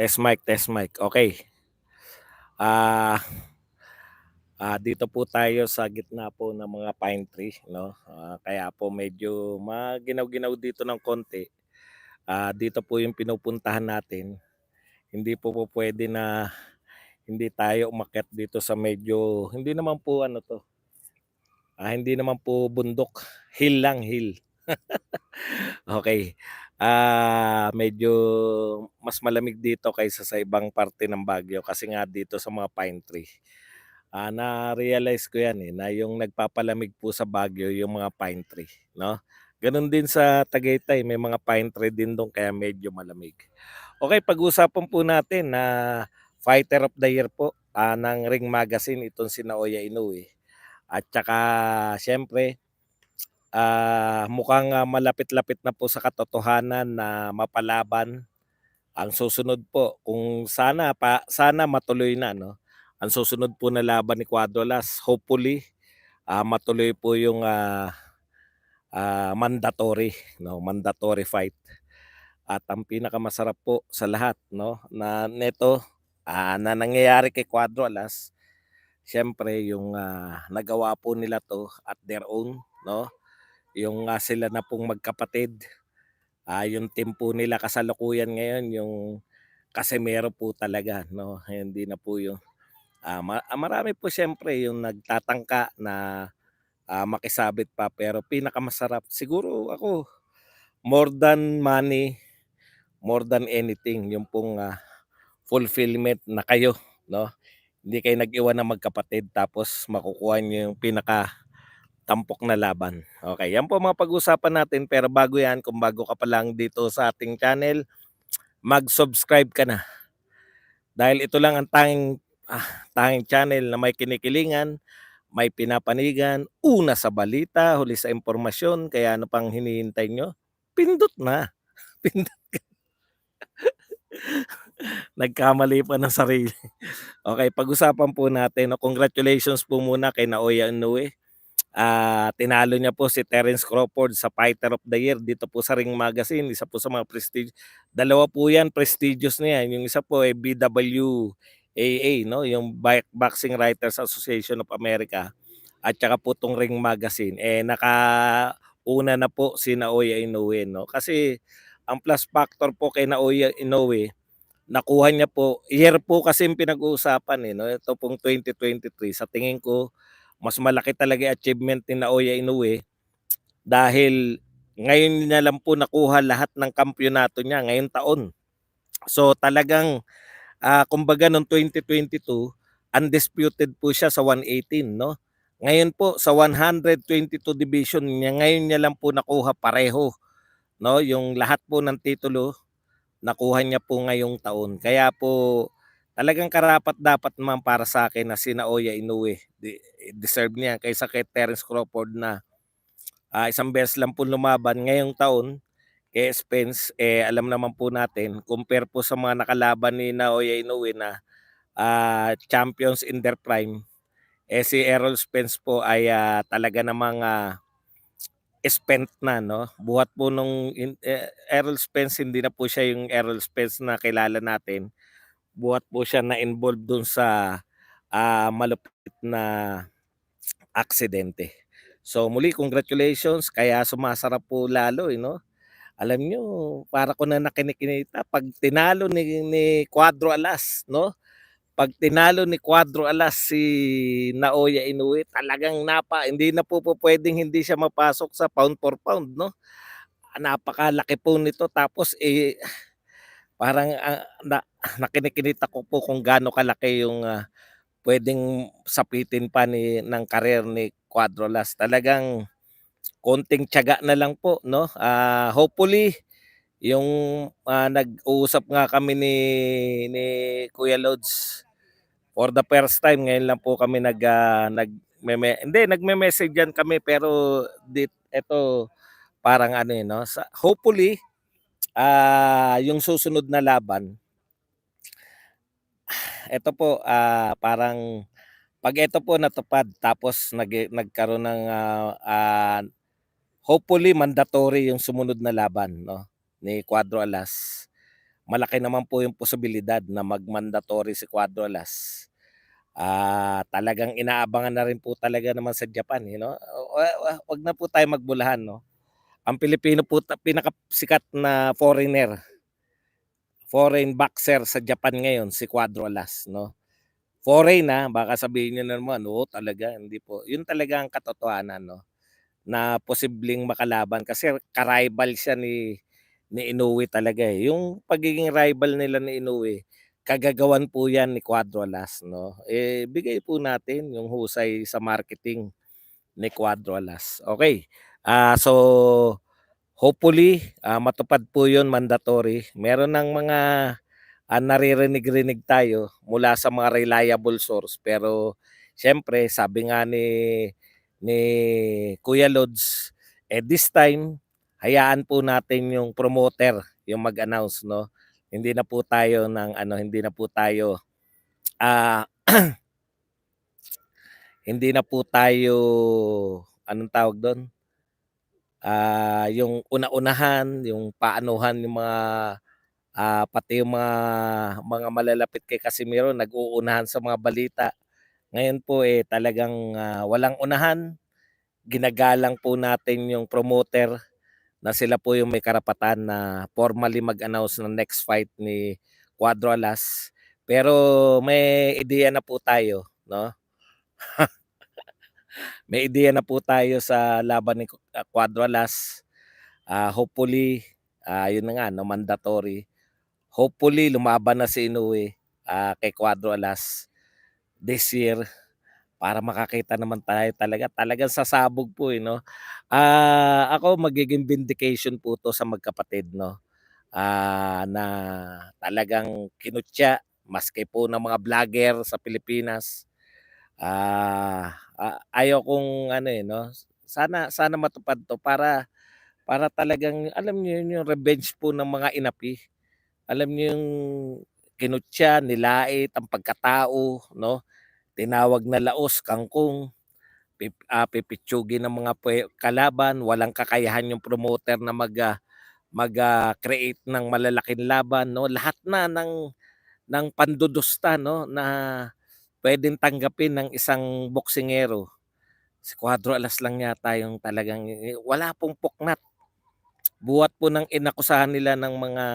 Test mic, test mic. Okay. Ah, Dito po tayo sa gitna po ng mga pine tree, 'no? Kaya po medyo maginaw-ginaw dito ng konti. Dito po yung pinupuntahan natin. Hindi po pupuwede na hindi tayo umakyat dito sa medyo hindi naman po ano 'to, hindi naman po bundok, hill lang, hill. Okay. Medyo mas malamig dito kaysa sa ibang parte ng Baguio kasi nga dito sa mga pine tree. Na-realize ko 'yan, na yung nagpapalamig po sa Baguio yung mga pine tree, 'no? Gano'n din sa Tagaytay, may mga pine tree din do'n kaya medyo malamig. Okay, pag-usapan po natin na Fighter of the Year po, ng Ring Magazine itong si Naoya Inoue at tsaka siyempre, mukhang, malapit-lapit na po sa katotohanan na mapalaban ang susunod po kung sana matuloy na 'no, ang susunod po na laban ni Cuadras hopefully, matuloy po yung, mandatory fight. At ang pinakamasarap po sa lahat 'no, na nangyayari kay Cuadras, siyempre yung, nagawa po nila 'to at their own 'no, yung, sila na pong magkapatid, yung team po nila kasalukuyan ngayon yung Casimero po talaga 'no, hindi na po yung, marami po siyempre yung nagtatangka na, makisabit pa pero pinakamasarap siguro ako more than money, more than anything yung pong, fulfillment na kayo 'no, hindi kayo nag-iwan ng magkapatid tapos makukuha niyo yung pinakatampok na laban. Okay, yan po mga pag-usapan natin pero bago yan, kung bago ka pa lang dito sa ating channel, mag-subscribe ka na. Dahil ito lang ang tanging channel na may kinikilingan, may pinapanigan, una sa balita, huli sa impormasyon, kaya ano pang hinihintay nyo? Pindot na, pindot. Nagkamali pa ng sarili. Okay, pag-usapan po natin 'no, congratulations po muna kay Naoya Inoue. Tinalo niya po si Terence Crawford sa Fighter of the Year dito po sa Ring Magazine, isa po sa mga dalawa po 'yan, prestigious na 'yan. Yung isa po ay BWAA 'no, yung Boxing Writers Association of America at saka po 'tong Ring Magazine, nakauna na po si Naoya Inoue 'no. Kasi ang plus factor po kay Naoya Inoue, nakuha niya po year po kasi yung pinag-uusapan, 'no, ito pong 2023 sa tingin ko mas malaki talaga yung achievement ni Naoya Inoue dahil ngayon niya lang po nakuha lahat ng kampyonato niya ngayong taon. So talagang, kumbaga nung 2022 undisputed po siya sa 118 'no. Ngayon po sa 122 division niya, ngayon niya lang po nakuha pareho 'no, yung lahat po ng titulo nakuha niya po ngayong taon. Kaya po talagang karapat-dapat naman para sa akin na si Naoya Inoue, deserve niya kaysa kay Terence Crawford na, isang beses lang po lumaban ngayong taon kay Spence, alam naman po natin compare po sa mga nakalaban ni Naoya Inoue na, champions in their prime, si Errol Spence po ay, talaga namang, spent na 'no. Buhat po Errol Spence hindi na po siya yung Errol Spence na kilala natin. Buhat po siya na-involve dun sa, malupit na aksidente. So muli congratulations, kaya sumasarap po lalo, 'no. Alam niyo para ko na nakinikinita 'pag tinalo ni Cuadro Alas 'no, 'pag tinalo ni Cuadro Alas si Naoya Inoue talagang hindi na po pupuwedeng hindi siya mapasok sa pound for pound 'no. Napakalaki po nito tapos, parang, nakinikinita ko po kung gaano kalaki yung, puwedeng sapitin pa ng career ni Cuadrolas. Talagang konting tiyaga na lang po 'no, hopefully yung, nag-uusap nga kami ni Kuya Lods for the first time ngayon lang po kami nagme-message-yan kami pero eto parang ano, 'no, hopefully, yung susunod na laban, eto po, parang 'pag eto po natupad tapos nagkaroon ng, hopefully mandatory yung sumunod na laban 'no, ni Cuadro Alas. malaki naman po yung posibilidad na mag-mandatory si Quadrolas. Talagang inaabangan na rin po talaga naman sa Japan, wag na po tayo magbulahan 'no. Ang Pilipino po pinakasikat na foreign boxer sa Japan ngayon si Quadrolas 'no. Foreign, baka sabihin niyo na naman, oo talaga, hindi po. Yun talaga ang katotohanan 'no, na posibleng makalaban kasi ka-rival siya ni Inoue talaga, eh. Yung pagiging rival nila ni Inoue, kagagawan po yan ni Quadrolas 'no. Bigay po natin yung husay sa marketing ni Quadrolas. Okey, so hopefully, matupad po yun, mandatory. Meron ng mga naririnig-rinig tayo mula sa mga reliable source pero siyempre sabi nga ni Kuya Lods, this time hayaan po natin yung promoter yung mag-announce 'no. Hindi na po tayo ng ano, hindi na po tayo, ah, hindi na po tayo anong tawag dun, yung una-unahan, yung paanuhan yung mga pati yung mga malalapit kay Casimiro nag-uunahan sa mga balita. Ngayon po, talagang, walang unahan, ginagalang po natin yung promoter na sila po yung may karapatan na formally mag-announce ng next fight ni Cuadro Alas. Pero may ideya na po tayo 'no, may ideya na po tayo sa laban ni Cuadro Alas. Hopefully, yun na nga 'no, mandatory. Hopefully lumaban na si Inoue, kay Cuadro Alas this year para makakita naman tayo talagang sasabog po, 'no. Ako magiging vindication po 'to sa magkapatid 'no, na talagang kinutya maski po ng mga vlogger sa Pilipinas. Ayaw kong ano, 'no, sana sana matupad 'to para talagang alam niyo yun, yung revenge po ng mga inapi. Alam niyo yung kinutya, nilait ang pagkatao 'no, tinawag na laos, kangkong, pipitsugin ng mga kalaban, walang kakayahan yung promoter na create ng malalaking laban 'no, lahat na ng pandudusta 'no, na puwedeng tanggapin ng isang boksingero. Si Cuadro Alas lang yata yung talagang, wala pong puknat. Buhat po ng inakusahan nila ng mga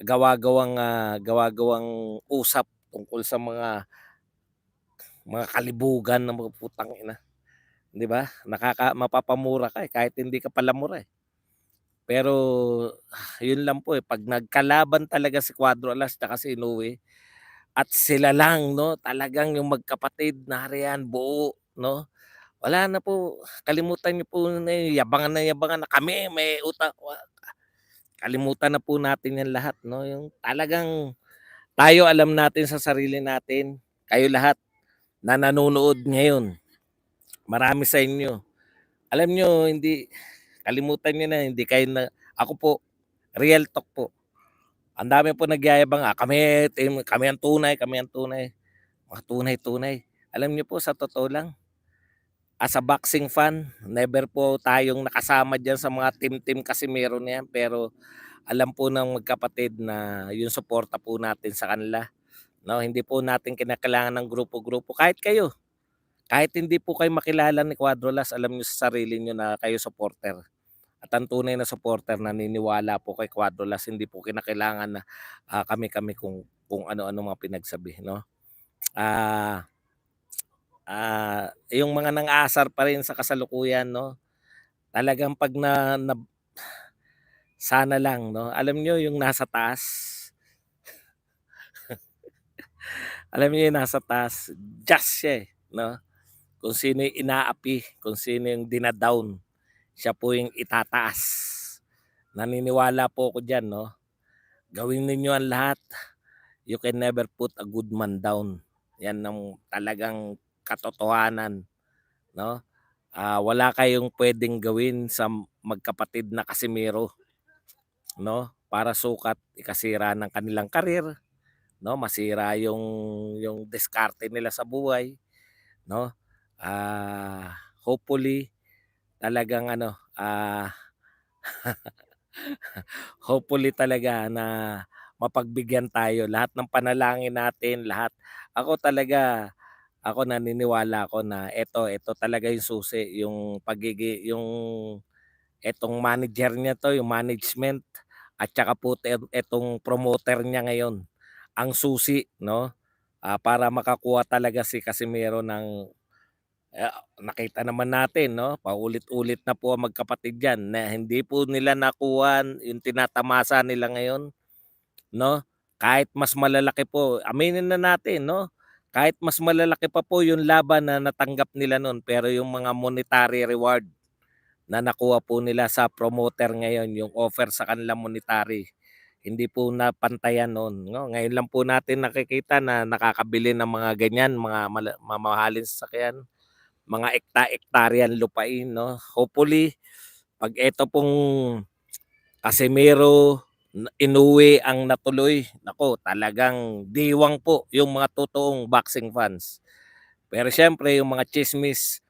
gawa-gawang usap tungkol sa mga kalibugan ng mga putang-ina, 'di ba? Mapapamura ka, kahit hindi ka palamura, eh. Pero yun lang po, 'pag nagkalaban talaga si Cuadro Alas tsaka si Inoue at sila lang 'no, talagang yung magkapatid nariyan buo 'no, wala na po, kalimutan niyo po na yung yabangan na kami may kalimutan na po natin 'yan lahat 'no, yung talagang tayo alam natin sa sarili natin, kayo lahat na nanonood ngayon, marami sa inyo. Alam niyo hindi kalimutan niyo na hindi kayo na ako po, real talk po. Ang dami po nagyayabang, kami ang tunay, kami ang tunay, mga tunay-tunay. Alam niyo po sa totoo lang, as a boxing fan, never po tayong nakasama diyan sa mga team Casimero na yan, pero alam po ng magkapatid na yung suporta po natin sa kanila 'no, hindi po natin kinakailangan ng grupo-grupo, kahit hindi po kayo makilala ni Quadrolas, alam niyo sa sarili niyo na kayo supporter. At ang tunay na supporter naniniwala po kay Quadrolas, hindi po kinakailangan na, kami-kami kung ano-ano mga pinagsabi 'no. Ah, yung mga nang-aasar pa rin sa kasalukuyan 'no, talagang 'pag sana lang 'no, alam niyo yung nasa taas, alam niyo yung nasa taas, just siya, 'no. Kung sino yung inaapi, kung sino yung dina-down, siya po yung itataas. Naniniwala po ako diyan 'no. Gawin ninyo ang lahat, you can never put a good man down. Yan ang talagang katotohanan 'no. Wala kayong puwedeng gawin sa magkapatid na Casimero 'no, para sukat ikasira ng kanilang karir 'no, masira yung diskarte nila sa buhay 'no. Hopefully talagang ano, hopefully talaga na mapagbigyan tayo. Lahat ng panalangin natin, lahat. Ako talaga, ako naniniwala ako na eto talaga yung susi, yung yung etong manager niya 'to, yung management at saka po etong promoter niya ngayon, ang susi 'no, para makakuha talaga si Casimiro ng nakita naman natin 'no, paulit-ulit na po ang magkapatid diyan na hindi po nila nakuha yung tinatamasa nila ngayon 'no. Kahit mas malalaki po, aminin na natin 'no, kahit mas malalaki pa po yung laban na natanggap nila nun, pero yung mga monetary reward na nakuha po nila sa promoter ngayon, yung offer sa kanila monetary, hindi po napantayan no'n 'no. Ngayon lang po natin nakikita na nakakabili ng mga ganyan, mga mamahaling sasakyan, mga ekta-ektaryang lupain 'no. Hopefully 'pag eto pong Casimiro inuwi ang natuloy, naku talagang diwang po yung mga totoong boxing fans. Pero siyempre yung mga tsismis,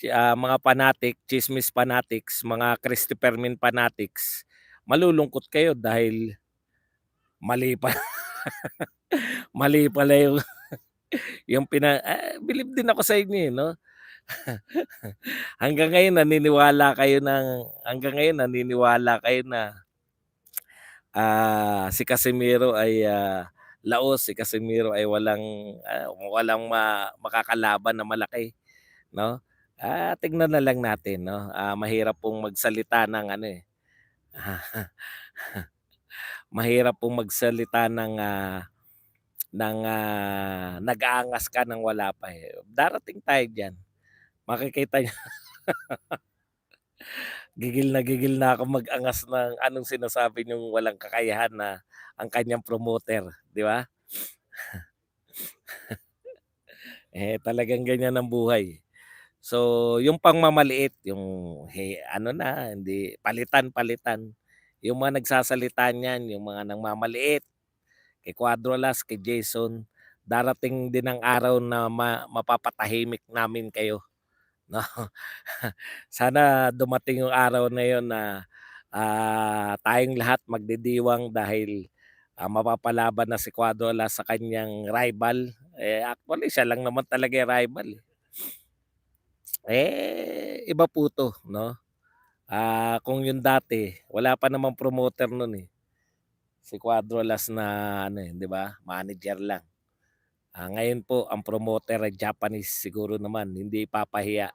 mga tsismis fanatics, mga Christopher Min fanatics, malulungkot kayo dahil mali pa mali pala yung bilib din ako sa inyo, eh, 'no. Hanggang ngayon naniniwala kayo na, si Casimiro ay, laos, si Casimiro ay walang makakalaban na malaki 'no. Tignan na lang natin 'no, mahirap pong magsalita ng ano, eh, mahirap pong magsalita ng nag-aangas ka ng wala pa, eh. Darating tayo diyan, makikita niyo gigil na ako mag-angas ng anong sinasabi niyong walang kakayahan na ang kanyang promoter, 'di ba? Talagang ganyan ang buhay. So, yung pangmamaliit, yung ano na, hindi palitan-palitan. Yung mga nagsasalita niyan, yung mga nangmamaliit kay Cuadrolas, kay Jason, darating din ang araw na mapapatahimik namin kayo, 'no? Sana dumating yung araw na yun na, tayong lahat magdidiwang dahil, mapapalaban na si Cuadrolas sa kanyang rival. Actually siya lang naman talaga yung rival, eh. Iba po 'to 'no, kung yung dati wala pa namang promoter nun, eh, si Cuadrolas na ano, eh, 'di ba, manager lang. Ngayon po ang promoter ay Japanese, siguro naman hindi ipapahiya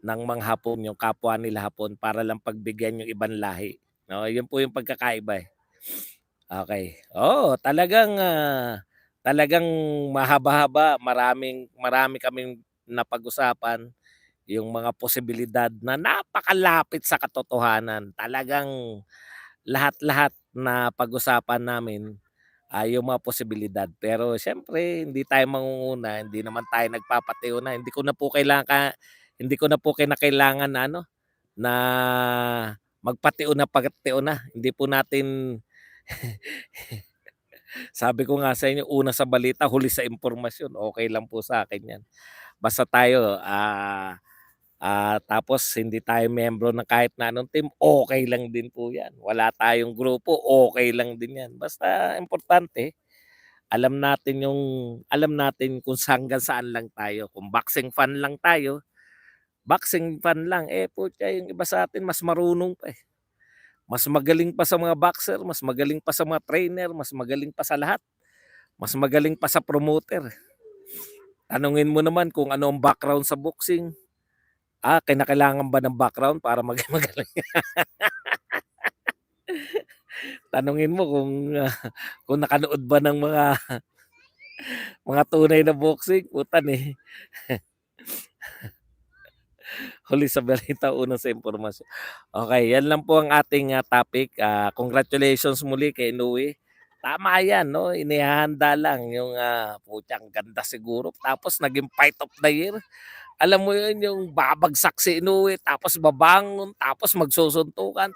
ng mga Hapon yung kapwa nila Hapon para lang pagbigyan yung ibang lahi, 'no, yun po yung pagkakaiba, eh. Okey, oo talagang mahaba-haba, marami kaming napag-usapan. Yung mga posibilidad na napakalapit sa katotohanan. Talagang lahat-lahat na pag-usapan namin, yung mga posibilidad. Pero siyempre hindi tayo mangunguna, hindi naman tayo nagpapatiuna. Hindi ko na po kinakailangan na ano, na magpatiuna-patiuna. Hindi po natin sabi ko nga sa inyo, una sa balita, huli sa impormasyon. Okey lang po sa akin 'yan. Basta tayo, tapos hindi tayo miyembro ng kahit na anong team, okey lang din po 'yan. Wala tayong grupo, okey lang din 'yan. Basta importante alam natin kung hanggang saan lang tayo. Kung boxing fan lang tayo, boxing fan lang, putya yung iba sa atin mas marunong pa, eh. Mas magaling pa sa mga boxer, mas magaling pa sa mga trainer, mas magaling pa sa lahat, mas magaling pa sa promoter. Tanungin mo naman kung ano ang background sa boxing. Kinakailangan ba ng background para maging magaling? Tanungin mo kung nakanood ba ng mga tunay na boxing, puta huli sa balita, una sa impormasyon. Okay, yan lang po ang ating, topic. Congratulations muli kay Inoue. Tama yan 'no, inihahanda lang yung, putyang ganda siguro tapos naging fight of the year. Alam mo yun, yung babagsak si Inoue tapos babangon, tapos magsusuntukan,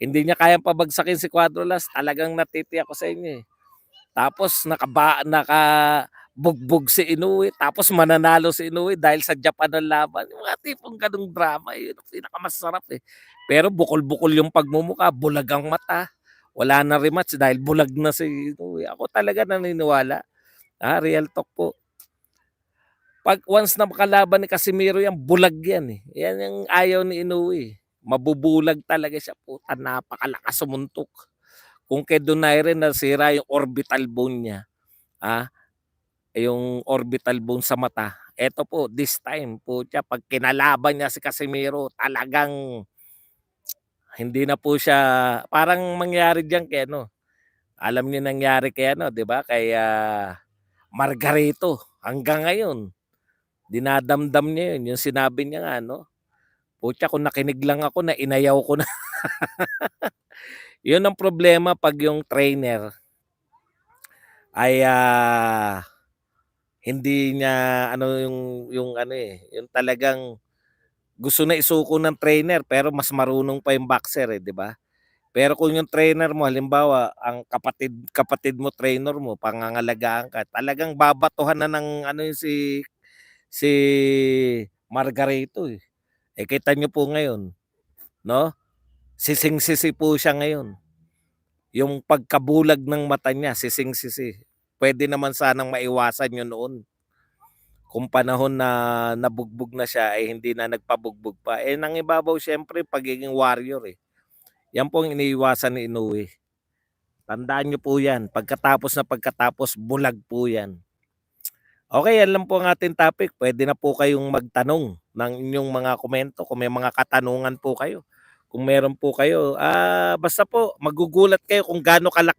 hindi niya kayang pabagsakin si Cuadrolas, talagang natiti ako sa inyo, eh. Tapos nakabugbog si Inoue, tapos mananalo si Inoue dahil sa Japan ang laban. Yung mga tipong gano'ng drama, yun ang pinakamasarap, eh. Pero bukol-bukol yung pagmumukha, bulag ang mata, wala na rematch dahil bulag na si Inoue. Ako talaga naniniwala, real talk po. 'Pag once na makalaban ni Casimiro yan, bulag yan, eh. Yan yung ayaw ni Inoue, eh. Mabubulag talaga siya, puta napakalakas sumuntok. Kung kay Donaire nasira yung orbital bone niya, ah, yung orbital bone sa mata, eto po this time putya 'pag kinalaban niya si Casimiro talagang hindi na po siya parang mangyari diyan kay ano, alam niyo nangyari kay ano 'di ba, kay, Margarito. Hanggang ngayon dinadamdam niya yun, yung sinabi niya nga 'no, "Putya kung nakinig lang ako na inayaw ko na." Yun ang problema 'pag yung trainer ay, hindi niya ano yung ano, eh, yung talagang gusto na isuko ng trainer pero mas marunong pa yung boxer, eh, 'di ba? Pero kung yung trainer mo halimbawa ang kapatid kapatid mo trainer mo, pangangalagaan ka, talagang babatuhan na ng ano yun si Margarito, eh. Eh, kita niyo po ngayon 'no, sising-sisi po siya ngayon. Yung pagkabulag ng mata niya sising-sisi. Puwede naman sanang maiwasan yun noon. Kung panahon na nabugbog na siya ay hindi na nagpabugbog pa. Eh, nangibabaw siyempre pagiging warrior, eh. Yan po ang iniiwasan ni Inoue. Tandaan niyo po yan, pagkatapos bulag po yan. Okay, yan lang po ang ating topic. Puwede na po kayong magtanong ng inyong mga komento kung may mga katanungan po kayo. Kung meron po kayo, basta po magugulat kayo kung gaano kalaki